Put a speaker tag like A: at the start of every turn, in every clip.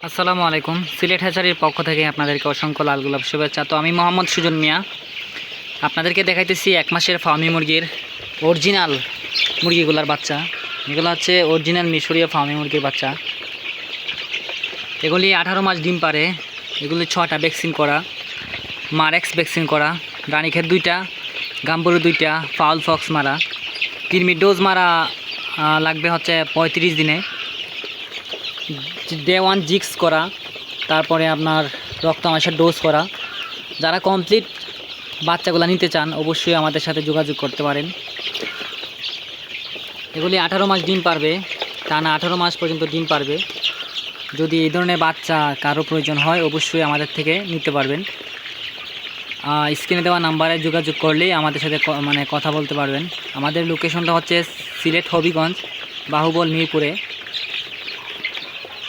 A: আসসালামু আলাইকুম। সিলেট হ্যাচারির পক্ষ থেকে আপনাদেরকে অসংখ্য লাল গোলাপ শুভেচ্ছা। তো আমি মোহাম্মদ সুজন মিয়া আপনাদেরকে দেখাইতেছি 1 মাসের ফার্মি মুরগির অরিজিনাল মুরগিগুলার বাচ্চা। এগুলো হচ্ছে অরিজিনাল মিশরীয় ফার্মি মুরগির বাচ্চা। এগুলি 18 মাস ডিম পারে। এগুলি 6টা ভ্যাকসিন করা, মারেক্স ভ্যাকসিন করা, রানীক্ষেত 2টা, গাম্বুরু 2টা, ফাউল ফক্স মারা, কৃমির ডোজ মারা লাগবে হচ্ছে 35 দিনে, ডে 1 জিক্স করা, তারপরে আপনার রক্ত আমাশার ডোজ করা। যারা কমপ্লিট বাচ্চাগুলো নিতে চান অবশ্যই আমাদের সাথে যোগাযোগ করতে পারেন। এগুলি 18 মাস ডিম পারবে, টানা 18 মাস পর্যন্ত ডিম পারবে। যদি এই ধরনের বাচ্চা কারো প্রয়োজন হয় অবশ্যই আমাদের থেকে নিতে পারবেন। স্ক্রিনে দেওয়া নাম্বারে যোগাযোগ করলেই আমাদের সাথে কথা বলতে পারবেন। আমাদের লোকেশনটা হচ্ছে সিলেট হবিগঞ্জ, বাহুবল, মিরপুরে।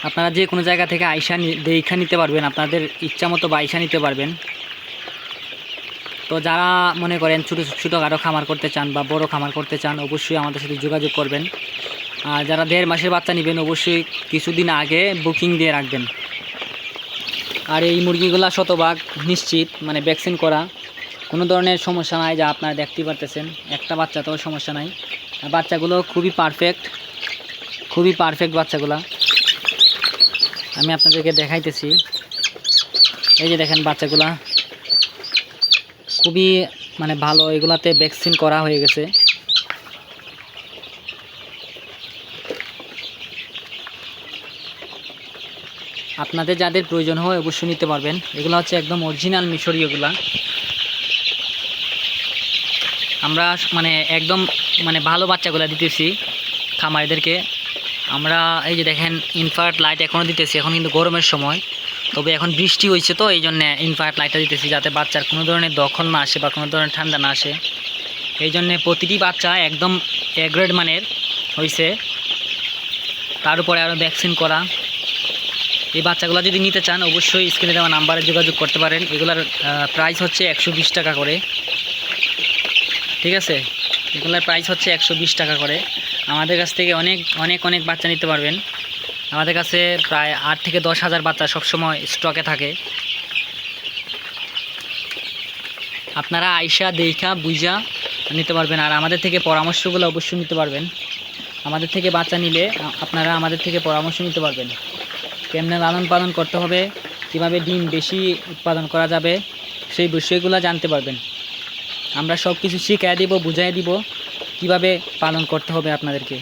A: আপনারা যে কোনো জায়গা থেকে আইসা দেখা নিতে পারবেন, আপনাদের ইচ্ছা মতো আইসা নিতে পারবেন। তো যারা মনে করেন ছোটোখাটো খামার করতে চান বা বড় খামার করতে চান অবশ্যই আমাদের সাথে যোগাযোগ করবেন। আর যারা 1.5 মাসের বাচ্চা নেবেন অবশ্যই কিছুদিন আগে বুকিং দিয়ে রাখবেন। আর এই মুরগিগুলা শতভাগ নিশ্চিত, ভ্যাকসিন করা, কোনো ধরনের সমস্যা নাই। যা আপনারা দেখতে পারতেছেন, একটা বাচ্চাতেও সমস্যা নাই। বাচ্চাগুলো খুবই পারফেক্ট বাচ্চাগুলা। আমি আপনাদেরকে দেখাইতেছি। এই যে দেখেন বাচ্চাগুলা খুবই ভালো। এগুলাতে ভ্যাকসিন করা হয়ে গেছে। আপনাদের যাদের প্রয়োজন হয় অবশ্যই নিতে পারবেন। এগুলো হচ্ছে একদম অরিজিনাল মিশরীয়গুলা। আমরা একদম ভালো বাচ্চাগুলা দিতেছি খামারিদেরকে। আমরা এই যে দেখেন ইনফ্রারেড লাইট এখনও দিতেছি। এখন কিন্তু গরমের সময়, তবে এখন বৃষ্টি হয়েছে, তো এই জন্য ইনফ্রারেড লাইটটা দিতেছি যাতে বাচ্চার কোনো ধরনের দখল না আসে বা কোনো ধরনের ঠান্ডা না আসে। এই জন্যে প্রতিটি বাচ্চা একদম এ গ্রেড মানের হয়েছে। তার উপরে আরও ভ্যাকসিন করা। এই বাচ্চাগুলো যদি নিতে চান অবশ্যই স্ক্রিনে দেওয়া নাম্বারে যোগাযোগ করতে পারেন। এগুলার প্রাইস হচ্ছে 120 টাকা করে, ঠিক আছে? এগুলার প্রাইস হচ্ছে 120 টাকা করে। আমাদের কাছ থেকে অনেক বাচ্চা নিতে পারবেন। আমাদের কাছে প্রায় 8 থেকে 10 হাজার বাচ্চা সবসময় স্টকে থাকে। আপনারা আইসা দেখা বুঝা নিতে পারবেন। আর আমাদের থেকে পরামর্শগুলো অবশ্যই নিতে পারবেন। আমাদের থেকে বাচ্চা নিলে আপনারা আমাদের থেকে পরামর্শ নিতে পারবেন। কেমনে লালন পালন করতে হবে, কিভাবে ডিম বেশি উৎপাদন করা যাবে, সেই বিষয়গুলো জানতে পারবেন। আমরা সব কিছু শিখিয়ে দিব, বুঝাই দিব কিভাবে পালন করতে হবে আপনাদেরকে।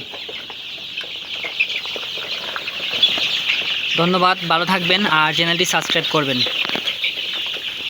A: ধন্যবাদ, ভালো থাকবেন আর চ্যানেলটি সাবস্ক্রাইব করবেন।